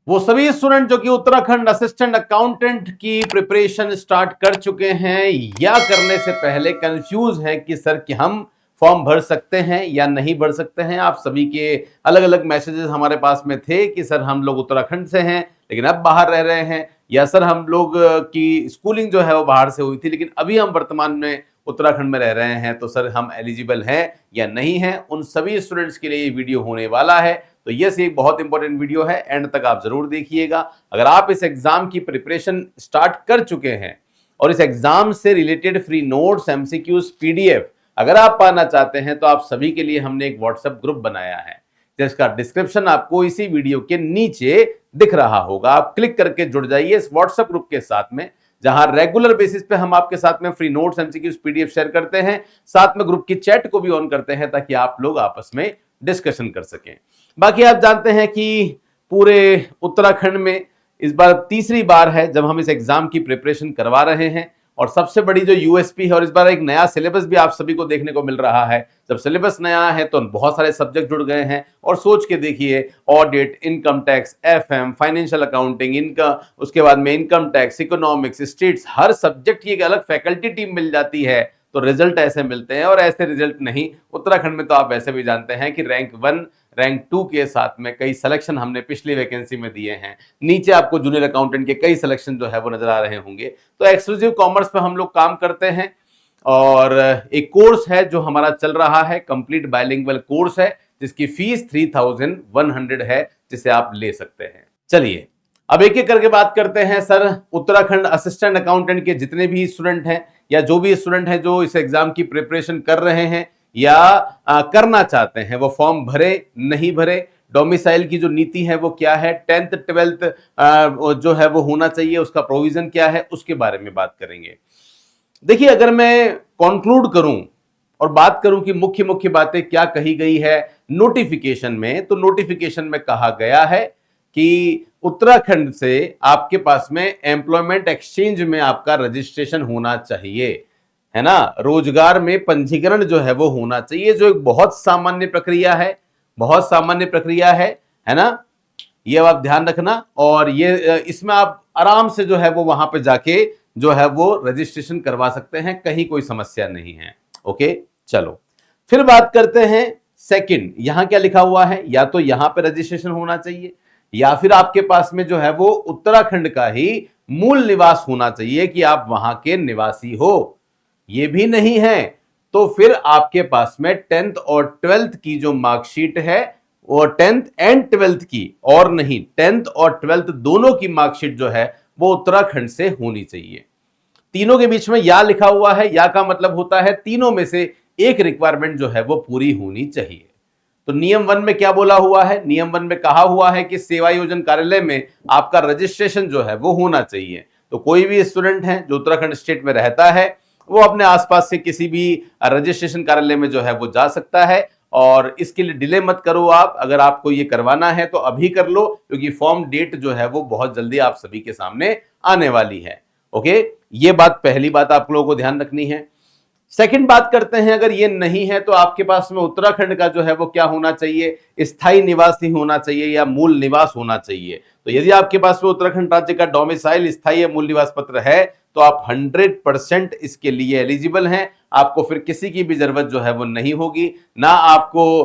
वो सभी स्टूडेंट जो कि उत्तराखंड असिस्टेंट अकाउंटेंट की प्रिपरेशन स्टार्ट कर चुके हैं या करने से पहले कंफ्यूज हैं कि सर कि हम फॉर्म भर सकते हैं या नहीं भर सकते हैं। आप सभी के अलग अलग मैसेजेस हमारे पास में थे कि सर हम लोग उत्तराखंड से हैं लेकिन अब बाहर रह रहे हैं, या सर हम लोग की स्कूलिंग जो है वो बाहर से हुई थी लेकिन अभी हम वर्तमान में उत्तराखंड में रह रहे हैं, तो सर हम एलिजिबल हैं या नहीं हैं। उन सभी स्टूडेंट्स के लिए ये वीडियो होने वाला है। तो यस, ये बहुत इंपॉर्टेंट वीडियो है, एंड तक आप जरूर देखिएगा। अगर आप इस एग्जाम की प्रिपरेशन स्टार्ट कर चुके हैं और इस एग्जाम से related free notes, MCQs, PDF अगर आप पाना चाहते हैं तो आप सभी के लिए हमने एक व्हाट्सएप ग्रुप बनाया है जिसका डिस्क्रिप्शन आपको इसी वीडियो के नीचे दिख रहा होगा। आप क्लिक करके जुड़ जाइए इस व्हाट्सएप ग्रुप के साथ में, जहां रेगुलर बेसिस पे हम आपके साथ में free notes, MCQs, PDF share करते हैं। साथ में ग्रुप की चैट को भी ऑन करते हैं ताकि आप लोग आपस में डिस्कशन कर सकें। बाकी आप जानते हैं कि पूरे उत्तराखंड में इस बार तीसरी बार है जब हम इस एग्जाम की प्रिपरेशन करवा रहे हैं, और सबसे बड़ी जो यूएसपी है, और इस बार एक नया सिलेबस भी आप सभी को देखने को मिल रहा है। जब सिलेबस नया है तो बहुत सारे सब्जेक्ट जुड़ गए हैं, और सोच के देखिए, audit, income tax, FM, financial accounting, इनका उसके बाद में इनकम टैक्स, इकोनॉमिक्स, स्टेट्स, हर सब्जेक्ट की एक अलग फैकल्टी टीम मिल जाती है। तो रिजल्ट ऐसे मिलते हैं, और ऐसे रिजल्ट नहीं, उत्तराखंड में तो आप वैसे भी जानते हैं कि रैंक 1, रैंक 2 के साथ में कई सिलेक्शन हमने पिछली वैकेंसी में दिए हैं। नीचे आपको जूनियर अकाउंटेंट के कई सिलेक्शन जो है वो नजर आ रहे होंगे। तो एक्सक्लूसिव कॉमर्स पे हम लोग काम करते हैं, और एक कोर्स है जो हमारा चल रहा है, कंप्लीट बायलिंगुअल कोर्स है जिसकी फीस 3100 है, जिसे आप ले सकते हैं। चलिए अब एक एक करके बात करते हैं। सर, उत्तराखंड असिस्टेंट अकाउंटेंट के जितने भी स्टूडेंट हैं या जो भी स्टूडेंट हैं जो इस एग्जाम की प्रिपरेशन कर रहे हैं या करना चाहते हैं, वो फॉर्म भरे नहीं भरे, डोमिसाइल की जो नीति है वो क्या है, 10th 12th जो है वो होना चाहिए, उसका प्रोविजन क्या है, उसके बारे में बात करेंगे। देखिए, अगर मैं कंक्लूड करूं और बात करूं कि मुख्य मुख्य बातें क्या कही गई है नोटिफिकेशन में, तो नोटिफिकेशन में कहा गया है कि उत्तराखंड से आपके पास में एम्प्लॉयमेंट एक्सचेंज में आपका रजिस्ट्रेशन होना चाहिए, है ना। रोजगार में पंजीकरण जो है वो होना चाहिए, जो एक बहुत सामान्य प्रक्रिया है, बहुत सामान्य प्रक्रिया है ना। ये आप ध्यान रखना, और ये इसमें आप आराम से जो है वो वहां पे जाके जो है वो रजिस्ट्रेशन करवा सकते हैं, कहीं कोई समस्या नहीं है। ओके, चलो फिर बात करते हैं सेकंड। यहां क्या लिखा हुआ है, या तो यहां पे रजिस्ट्रेशन होना चाहिए या फिर आपके पास में जो है वो उत्तराखंड का ही मूल निवास होना चाहिए कि आप वहां के निवासी हो। ये भी नहीं है तो फिर आपके पास में 10th और 12th की जो मार्कशीट है, और 10th एंड 12th की, और नहीं 10th और 12th दोनों की मार्कशीट जो है वो उत्तराखंड से होनी चाहिए। तीनों के बीच में या लिखा हुआ है, या का मतलब होता है तीनों में से एक रिक्वायरमेंट जो है वो पूरी होनी चाहिए। तो नियम 1 में क्या बोला हुआ है, नियम 1 में कहा हुआ है कि सेवा योजन कार्यालय में आपका रजिस्ट्रेशन जो है वो होना चाहिए। तो कोई भी स्टूडेंट है जो उत्तराखंड स्टेट में रहता है वो अपने आसपास से किसी भी रजिस्ट्रेशन कार्यालय में जो है वो जा सकता है, और इसके लिए डिले मत करो आप। अगर आपको ये करवाना है तो अभी कर लो, क्योंकि फॉर्म डेट जो है वो बहुत जल्दी आप सभी के सामने आने वाली है। ओके, ये बात पहली बात आप लोगों को ध्यान रखनी है। सेकंड बात करते हैं, अगर ये नहीं है तो आपके पास में उत्तराखंड का जो है वो क्या होना चाहिए, स्थायी निवासी होना चाहिए या मूल निवास होना चाहिए। तो यदि आपके पास में उत्तराखंड राज्य का डोमिसाइल, स्थायी या मूल निवास पत्र है तो आप 100% इसके लिए एलिजिबल हैं। आपको फिर किसी की भी जरूरत जो है वो नहीं होगी, ना आपको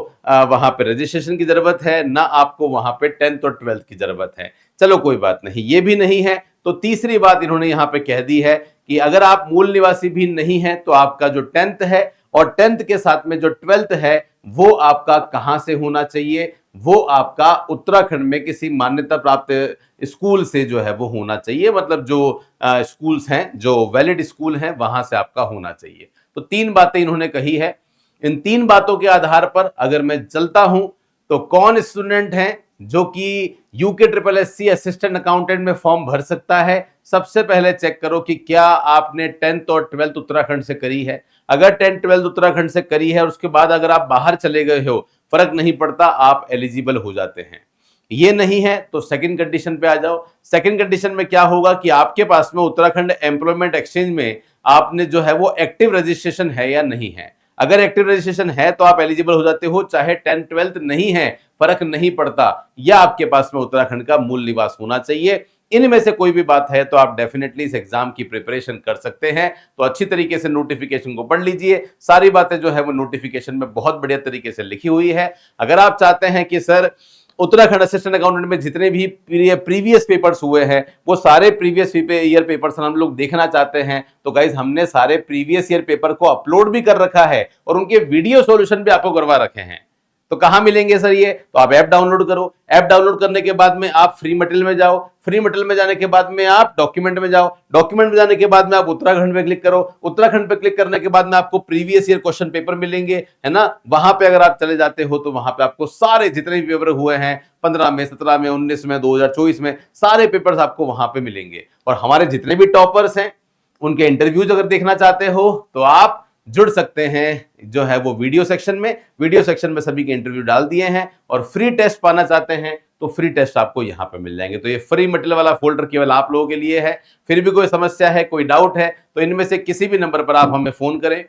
वहां पे रजिस्ट्रेशन की जरूरत है, ना आपको वहां पे 10th और 12th की जरूरत है। चलो कोई बात नहीं, ये भी नहीं है तो तीसरी बात इन्होंने यहां पे कह दी है कि अगर आप मूल निवासी भी नहीं है तो आपका जो 10th है और 10th के साथ में जो 12th है वो आपका कहां से होना चाहिए, वो आपका उत्तराखंड में किसी मान्यता प्राप्त स्कूल से जो है वो होना चाहिए। मतलब जो स्कूल्स हैं, जो वैलिड स्कूल हैं, वहां से आपका होना चाहिए। तो 3 बातें इन्होंने कही है। इन 3 बातों के आधार पर अगर मैं चलता हूं तो कौन स्टूडेंट है जो कि UK triple SC assistant accountant में फॉर्म भर सकता है। सबसे पहले चेक करो कि क्या आपने 10th और 12th उत्तराखंड से करी है। अगर 10th 12th उत्तराखंड से करी है और उसके बाद अगर आप बाहर चले गए हो, फर्क नहीं पड़ता, आप एलिजिबल हो जाते हैं। ये नहीं है तो सेकंड कंडीशन पे आ जाओ। सेकंड कंडीशन में क्या होगा कि आपके पास में उत्तराखंड एम्प्लॉयमेंट एक्सचेंज में आपने जो है वो एक्टिव रजिस्ट्रेशन है या नहीं है। अगर एक्टिव रजिस्ट्रेशन है तो आप एलिजिबल हो जाते हो, चाहे 10th 12th नहीं है, फर्क नहीं पड़ता, या आपके पास में उत्तराखंड का मूल निवास होना चाहिए। इनमें से कोई भी बात है तो आप डेफिनेटली इस एग्जाम की प्रिपरेशन कर सकते हैं। तो अच्छी तरीके से नोटिफिकेशन को पढ़ लीजिए, सारी बातें जो है वो नोटिफिकेशन में बहुत बढ़िया तरीके से लिखी हुई है। अगर आप चाहते हैं कि सर उत्तराखंड असिस्टेंट अकाउंटेंट में जितने भी प्रीवियस पेपर्स हुए हैं वो सारे प्रीवियस ईयर पेपर्स हम लोग देखना चाहते हैं, तो गाइज हमने सारे प्रीवियस ईयर पेपर को अपलोड भी कर रखा है और उनके वीडियो सॉल्यूशन भी आपको करवा रखे हैं। तो कहां मिलेंगे सर ये? तो आप ऐप डाउनलोड करो, ऐप डाउनलोड करने के बाद में आप फ्री मटेरियल में जाओ, फ्री मटेरियल में जाने के बाद में आप डॉक्यूमेंट में जाओ, डॉक्यूमेंट में जाने के बाद में आप उत्तराखंड पे क्लिक करो, उत्तराखंड पे क्लिक करने के बाद में आपको प्रीवियस ईयर क्वेश्चन पेपर मिलेंगे, है ना। वहां पे अगर आप चले जाते हो तो वहां पे आपको सारे जितने भी पेपर हुए हैं 15 में, 17 में, 19 में, 2024 में, सारे पेपर्स आपको वहां पे मिलेंगे। और हमारे जितने भी टॉपर्स हैं उनके इंटरव्यूज अगर देखना चाहते हो तो आप जुड़ सकते हैं जो है वो वीडियो सेक्शन में सभी के इंटरव्यू डाल दिए हैं। और फ्री टेस्ट पाना चाहते हैं तो फ्री टेस्ट आपको यहां पे मिल जाएंगे। तो ये फ्री मटेरियल वाला फोल्डर केवल आप लोगों के लिए है। फिर भी कोई समस्या है, कोई डाउट है तो इनमें से किसी भी नंबर पर आप हमें फोन करें,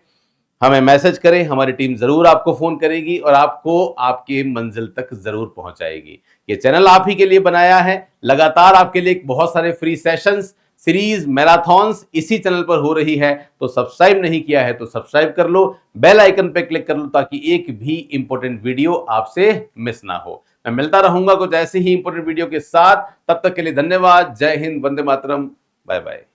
हमें मैसेज करें, हमारी टीम जरूर आपको फोन करेगी और आपको आपके मंजिल तक जरूर पहुंचाएगी। ये चैनल आप ही के लिए बनाया है, लगातार आपके लिए बहुत सारे फ्री सेशंस, सीरीज, मैराथन्स इसी चैनल पर हो रही है। तो सब्सक्राइब नहीं किया है तो सब्सक्राइब कर लो, बेल आइकन पे क्लिक कर लो ताकि एक भी इंपॉर्टेंट वीडियो आपसे मिस ना हो। मैं मिलता रहूंगा कुछ ऐसे ही इंपॉर्टेंट वीडियो के साथ, तब तक के लिए धन्यवाद। जय हिंद, वंदे मातरम, बाय बाय।